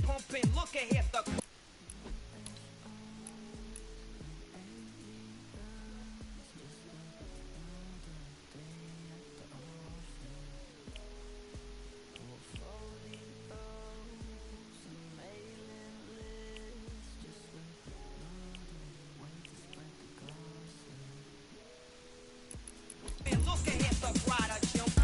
pumping. Look ahead, the look ahead, the rider jump.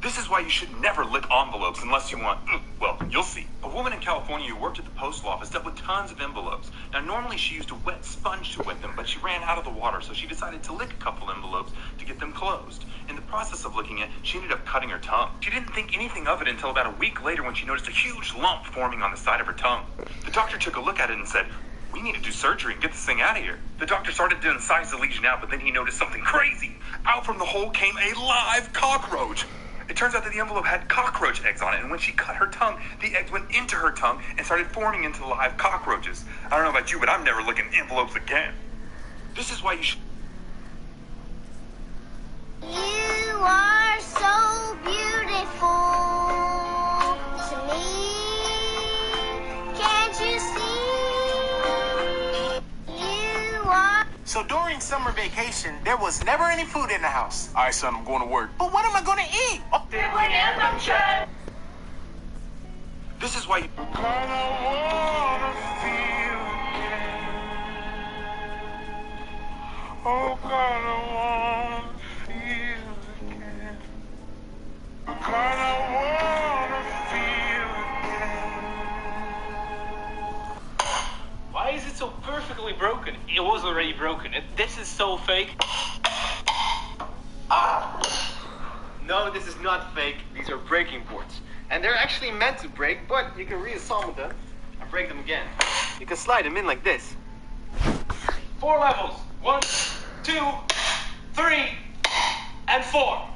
This is why you should never lick envelopes unless you want, well, you'll see. A woman in California who worked at the postal office dealt with tons of envelopes. Now, normally she used a wet sponge to wet them, but she ran out of the water, so she decided to lick a couple envelopes to get them closed. In the process of licking it, she ended up cutting her tongue. She didn't think anything of it until about a week later when she noticed a huge lump forming on the side of her tongue. The doctor took a look at it and said, "We need to do surgery and get this thing out of here." The doctor started to incise the lesion out, but then he noticed something crazy. Out from the hole came a live cockroach. It turns out that the envelope had cockroach eggs on it, and when she cut her tongue, the eggs went into her tongue and started forming into live cockroaches. I don't know about you, but I'm never licking envelopes again. This is why you should... You are so beautiful to me. Can't you see? You are... So during summer vacation, there was never any food in the house. All right, son, I'm going to work. But what am I going to eat? Oh. This is why you... Oh, God, I wanna feel again. God, I wanna feel again. Why is it so perfectly broken? It was already broken. This is so fake. No, this is not fake. These are breaking boards. And they're actually meant to break, but you can reassemble them and break them again. You can slide them in like this. 4 levels. 1, 2, 3, and 4.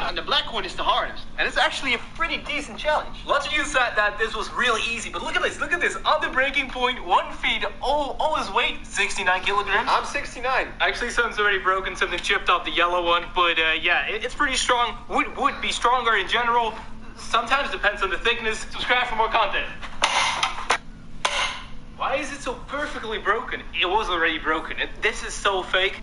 And the black one is the hardest. And it's actually a pretty decent challenge. Lots of you said that this was really easy, but look at this. Look at this. On the breaking point, 1 feet, all his weight, 69 kilograms. I'm 69. Actually, some's already broken. Something chipped off the yellow one, but yeah, it's pretty strong. Would be stronger in general. Sometimes depends on the thickness. Subscribe for more content. Why is it so perfectly broken? It was already broken. This is so fake.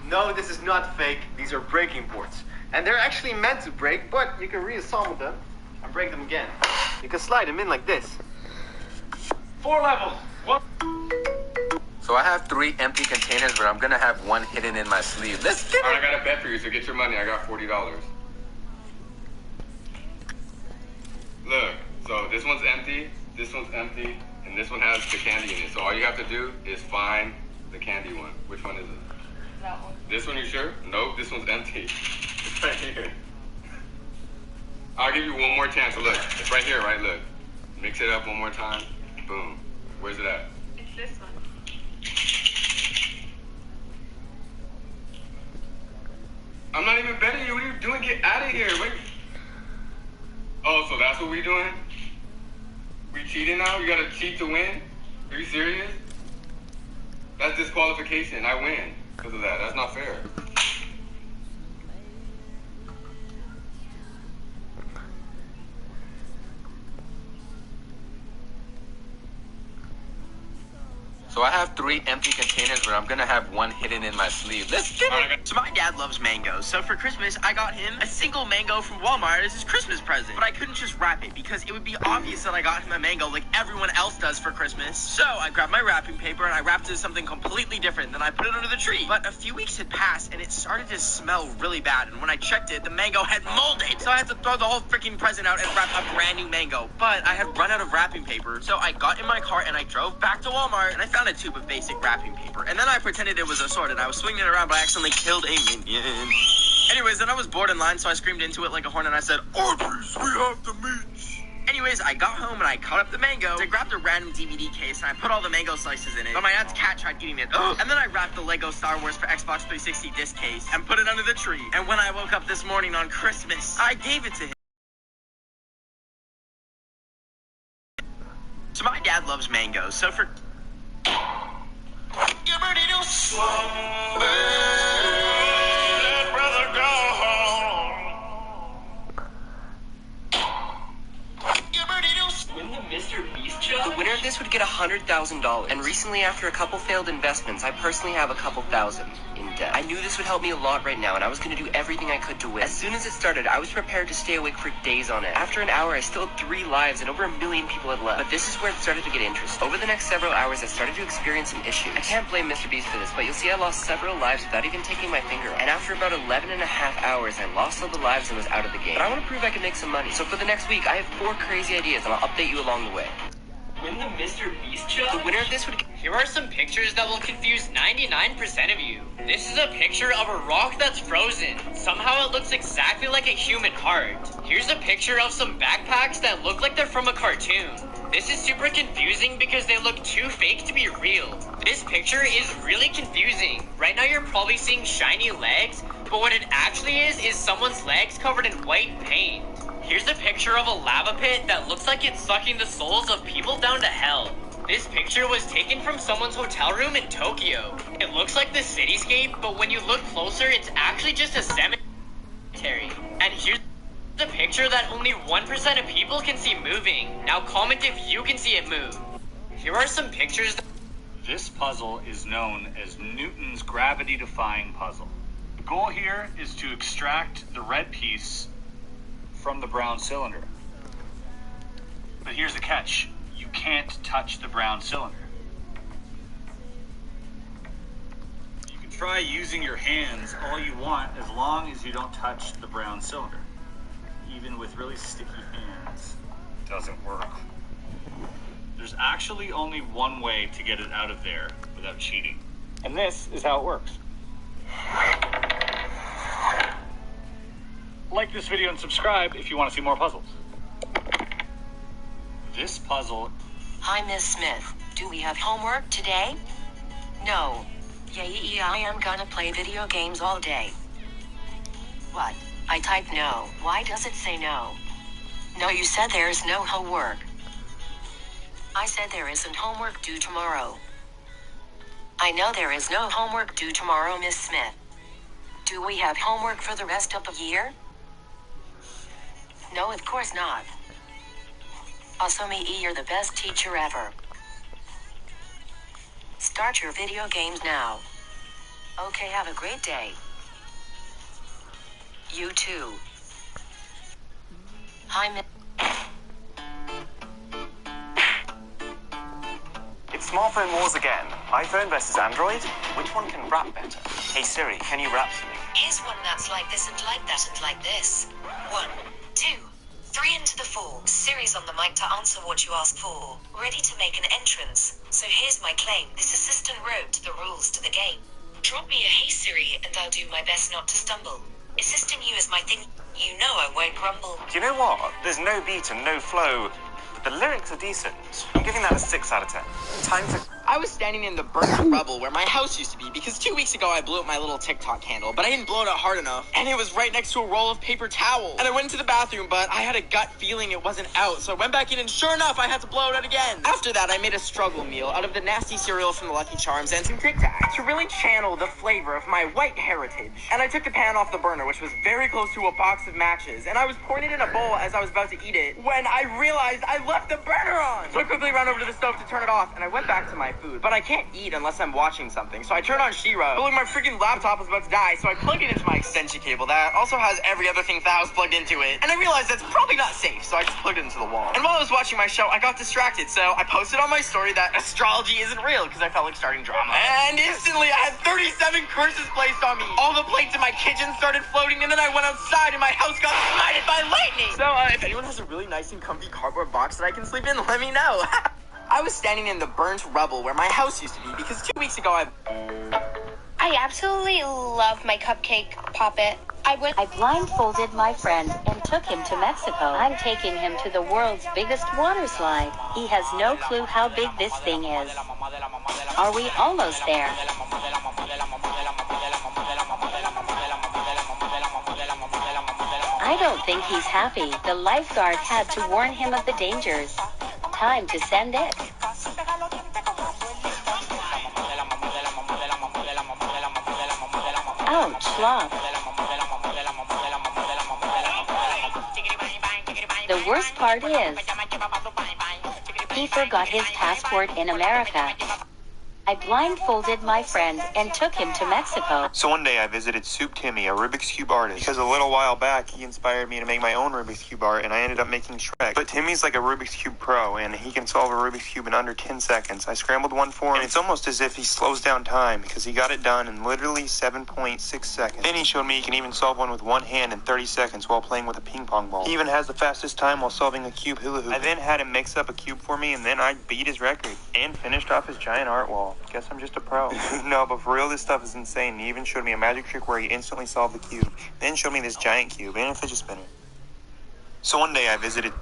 No, this is not fake. These are breaking boards. And they're actually meant to break, but you can reassemble them and break them again. You can slide them in like this. 4 levels. 1. So I have 3 empty containers, but I'm gonna have 1 hidden in my sleeve. Let's get it. All right, I got a bet for you, so get your money. I got $40. Look, so this one's empty, and this one has the candy in it. So all you have to do is find the candy one. Which one is it? That one. This one, you sure? Nope, this one's empty. It's right here. I'll give you one more chance. So look, it's right here, right? Look. Mix it up one more time. Boom. Where's it at? It's this one. I'm not even betting you. What are you doing? Get out of here. Wait. Oh, so that's what we doing? We cheating now? You gotta cheat to win? Are you serious? That's disqualification. I win because of that. That's not fair. So I have 3 empty containers, but I'm gonna have 1 hidden in my sleeve. Let's get it. So my dad loves mangoes, so for Christmas, I got him a single mango from Walmart as his Christmas present. But I couldn't just wrap it, because it would be obvious that I got him a mango like everyone else does for Christmas. So I grabbed my wrapping paper and I wrapped it as something completely different, then I put it under the tree. But a few weeks had passed and it started to smell really bad, and when I checked it, the mango had molded. So I had to throw the whole freaking present out and wrap a brand new mango. But I had run out of wrapping paper, so I got in my car and I drove back to Walmart and I found a tube of basic wrapping paper. And then I pretended it was a sword and I was swinging it around, but I accidentally killed a minion. Anyways, then I was bored in line, so I screamed into it like a horn and I said, "Ortiz, we have the meat." Anyways, I got home and I cut up the mango. I grabbed a random DVD case and I put all the mango slices in it. But my dad's cat tried eating it. And then I wrapped the Lego Star Wars for Xbox 360 disc case and put it under the tree. And when I woke up this morning on Christmas, I gave it to him. So my dad loves mangoes, so for... The winner of this would get $100,000. And recently, after a couple failed investments, I personally have a couple thousand in death. I knew this would help me a lot right now, and I was going to do everything I could to win. As soon as it started, I was prepared to stay awake for days on end. After an hour, I still had 3 lives, and over 1 million people had left. But this is where it started to get interesting. Over the next several hours, I started to experience some issues. I can't blame Mr. Beast for this, but you'll see I lost several lives without even taking my finger off. And after about 11 and a half hours, I lost all the lives and was out of the game. But I want to prove I can make some money. So for the next week, I have 4 crazy ideas, and I'll update you along the way. Win the Mr. Beast challenge? The winner of this would... Here are some pictures that will confuse 99% of you. This is a picture of a rock that's frozen. Somehow it looks exactly like a human heart. Here's a picture of some backpacks that look like they're from a cartoon. This is super confusing because they look too fake to be real. This picture is really confusing. Right now you're probably seeing shiny legs, but what it actually is someone's legs covered in white paint. Here's a picture of a lava pit that looks like it's sucking the souls of people down to hell. This picture was taken from someone's hotel room in Tokyo. It looks like the cityscape, but when you look closer, it's actually just a cemetery. And here's the picture that only 1% of people can see moving. Now comment if you can see it move. Here are some pictures. This puzzle is known as Newton's gravity-defying puzzle. The goal here is to extract the red piece from the brown cylinder. But here's the catch. You can't touch the brown cylinder. You can try using your hands all you want as long as you don't touch the brown cylinder. Even with really sticky hands, it doesn't work. There's actually only one way to get it out of there without cheating. And this is how it works. Like this video and subscribe if you want to see more puzzles. This puzzle... Hi, Miss Smith. Do we have homework today? No. Yeah, I am gonna play video games all day. What? I typed no. Why does it say no? No, you said there's no homework. I said there isn't homework due tomorrow. I know there is no homework due tomorrow, Miss Smith. Do we have homework for the rest of the year? No, of course not. Asumi, you're the best teacher ever. Start your video games now. Okay, have a great day. You too. Hi, Miss. It's smartphone wars again. iPhone versus Android. Which one can rap better? Hey Siri, can you rap for me? Here's one that's like this and like that and like this. 1, 2, 3 into the 4. Siri's on the mic to answer what you asked for. Ready to make an entrance. So here's my claim. This assistant wrote the rules to the game. Drop me a hey Siri and I'll do my best not to stumble. Assisting you is my thing. You know I won't grumble. Do you know what? There's no beat and no flow, but the lyrics are decent. I'm giving that a 6 out of 10. Time for... I was standing in the burnt rubble where my house used to be because 2 weeks ago I blew up my little TikTok candle, but I didn't blow it out hard enough, and it was right next to a roll of paper towels. And I went into the bathroom, but I had a gut feeling it wasn't out, so I went back in, and sure enough, I had to blow it out again. After that, I made a struggle meal out of the nasty cereal from the Lucky Charms and some Tic Tacs to really channel the flavor of my white heritage. And I took the pan off the burner, which was very close to a box of matches, and I was pouring it in a bowl as I was about to eat it when I realized I left the burner on. So I quickly ran over to the stove to turn it off, and I went back to my food, but I can't eat unless I'm watching something, so I turned on She-Ra, but my freaking laptop was about to die, so I plugged it into my extension cable that also has every other thing that was plugged into it, and I realized that's probably not safe, so I just plugged it into the wall. And while I was watching my show, I got distracted, so I posted on my story that astrology isn't real, because I felt like starting drama. And instantly, I had 37 curses placed on me. All the plates in my kitchen started floating, and then I went outside, and my house got smited by lightning. So, if anyone has a really nice and comfy cardboard box that I can sleep in, let me know. I was standing in the burnt rubble where my house used to be because 2 weeks ago I absolutely love my cupcake poppet. I blindfolded my friend and took him to Mexico. I'm taking him to the world's biggest water slide. He has no clue how big this thing is. Are we almost there? I don't think he's happy. The lifeguard had to warn him of the dangers. Time to send it. Ouch, slop. The worst part is, he forgot his passport in America. I blindfolded my friend and took him to Mexico. So one day I visited Soup Timmy, a Rubik's Cube artist, because a little while back he inspired me to make my own Rubik's Cube art, and I ended up making Shrek. But Timmy's like a Rubik's Cube pro, and he can solve a Rubik's Cube in under 10 seconds. I scrambled one for him, and it's almost as if he slows down time, because he got it done in literally 7.6 seconds. Then he showed me he can even solve one with one hand in 30 seconds while playing with a ping pong ball. He even has the fastest time while solving a cube hula hoop. I then had him mix up a cube for me, and then I beat his record and finished off his giant art wall. Guess I'm just a pro. No, but for real, this stuff is insane. He even showed me a magic trick where he instantly solved the cube, then showed me this giant cube and a fidget spinner. So one day I visited...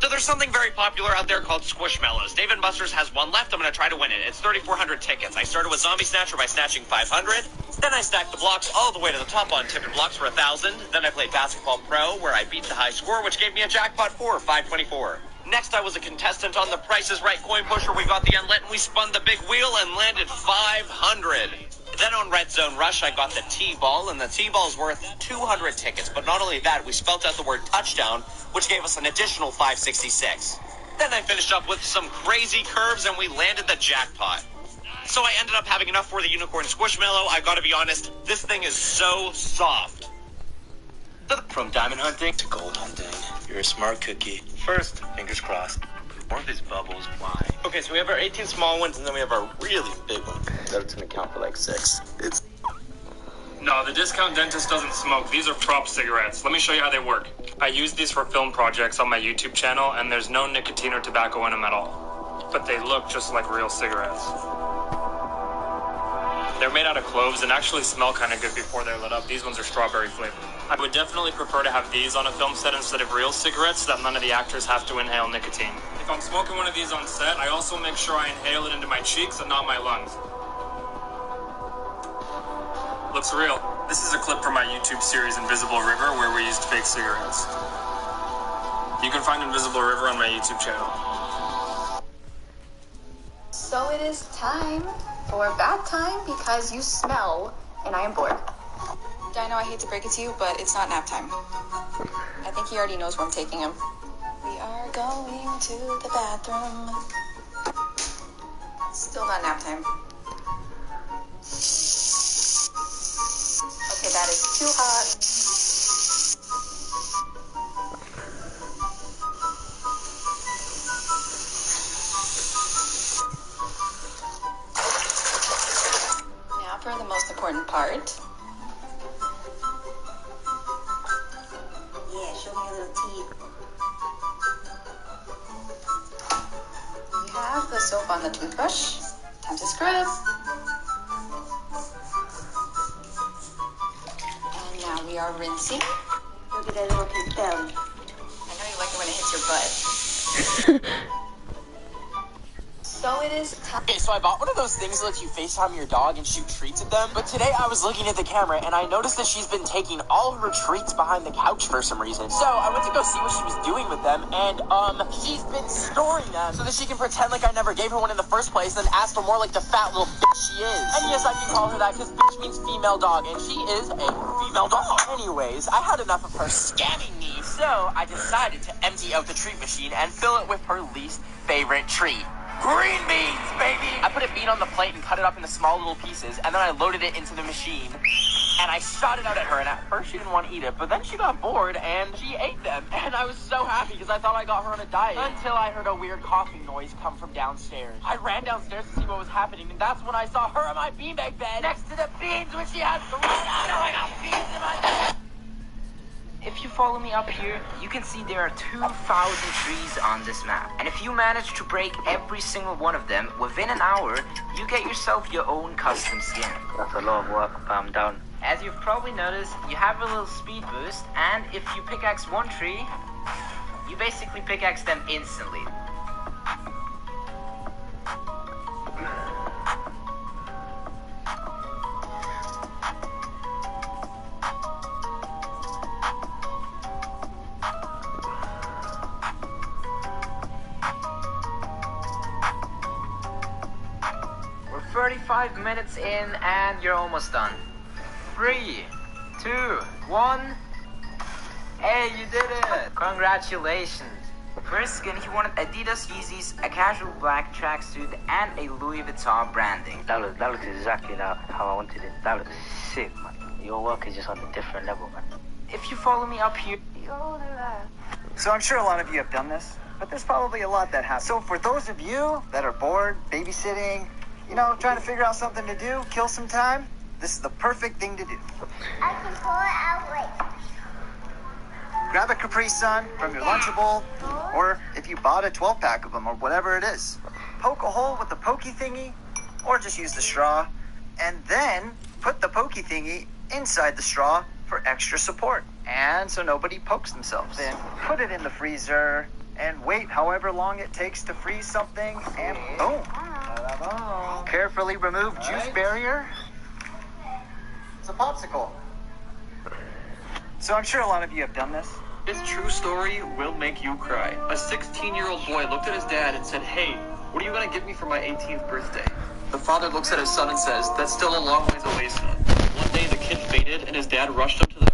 So there's something very popular out there called Squishmallows. Dave & Buster's has one left. I'm going to try to win it. It's 3,400 tickets. I started with Zombie Snatcher by snatching 500. Then I stacked the blocks all the way to the top on tipping blocks for 1,000. Then I played Basketball Pro, where I beat the high score, which gave me a jackpot for 524. Next, I was a contestant on the Price is Right coin pusher. We got the unlit and we spun the big wheel and landed 500. Then on Red Zone Rush, I got the T-ball, and the T-ball's worth 200 tickets. But not only that, we spelt out the word touchdown, which gave us an additional 566. Then I finished up with some crazy curves, and we landed the jackpot. So I ended up having enough for the Unicorn Squishmallow. I gotta be honest, this thing is so soft. From diamond hunting to gold hunting, you're a smart cookie. First, fingers crossed. More of these bubbles, why? Okay, so we have our 18 small ones, and then we have our really big one. That's gonna count for like 6. It's... No, the discount dentist doesn't smoke. These are prop cigarettes. Let me show you how they work. I use these for film projects on my YouTube channel, and there's no nicotine or tobacco in them at all. But they look just like real cigarettes. They're made out of cloves and actually smell kind of good before they're lit up. These ones are strawberry flavored. I would definitely prefer to have these on a film set instead of real cigarettes so that none of the actors have to inhale nicotine. If I'm smoking one of these on set, I also make sure I inhale it into my cheeks and not my lungs. Looks real. This is a clip from my YouTube series Invisible River where we used fake cigarettes. You can find Invisible River on my YouTube channel. So it is time for bath time because you smell and I am bored. Dino, I hate to break it to you, but it's not nap time. I think he already knows where I'm taking him. We are going to the bathroom. Still not nap time. Okay, that is too hot. Now for the most important part. Yeah, show me your little teeth. We have the soap on the toothbrush. Time to scrub. And now we are rinsing. Look at that little pink belly. I know you like it when it hits your butt. So it is time. Okay, so I bought one of those things that lets you FaceTime your dog and shoot treats at them. But today I was looking at the camera and I noticed that she's been taking all of her treats behind the couch for some reason. So I went to go see what she was doing with them, and she's been storing them so that she can pretend like I never gave her one in the first place and ask for more like the fat little bitch she is. And yes, I can call her that because bitch means female dog, and she is a female dog. Anyways, I had enough of her scamming me, so I decided to empty out the treat machine and fill it with her least favorite treat. Green beans, baby! I put a bean on the plate and cut it up into small little pieces, and then I loaded it into the machine, and I shot it out at her, and at first she didn't want to eat it, but then she got bored, and she ate them, and I was so happy because I thought I got her on a diet, until I heard a weird coughing noise come from downstairs. I ran downstairs to see what was happening, and that's when I saw her in my beanbag bed, next to the beans, when she had thrown out. I got beans in my bed. If you follow me up here, you can see there are 2,000 trees on this map. And if you manage to break every single one of them within an hour, you get yourself your own custom skin. That's a lot of work, but I'm done. As you've probably noticed, you have a little speed boost, and if you pickaxe one tree, you basically pickaxe them instantly. We're 35 minutes in and you're almost done. 3, 2, 1. Hey, you did it! Congratulations. For his skin, he wanted Adidas Yeezys, a casual black tracksuit, and a Louis Vuitton branding. That looks exactly how I wanted it. That looks sick, man. Your work is just on a different level, man. If you follow me up here... So I'm sure a lot of you have done this, but there's probably a lot that happen. So for those of you that are bored, babysitting, trying to figure out something to do, kill some time, this is the perfect thing to do. I can pull it out like... Grab a Capri Sun from your Lunchable, or if you bought a 12-pack of them, or whatever it is. Poke a hole with the pokey thingy, or just use the straw, and then put the pokey thingy inside the straw for extra support, and so nobody pokes themselves. Then put it in the freezer, and wait however long it takes to freeze something, and boom. Carefully remove juice barrier. It's a popsicle. So I'm sure a lot of you have done this. This true story will make you cry. A 16-year-old boy looked at his dad and said, "Hey, what are you gonna get me for my 18th birthday?" The father looks at his son and says, "That's still a long ways away, son." One day the kid fainted and his dad rushed him to the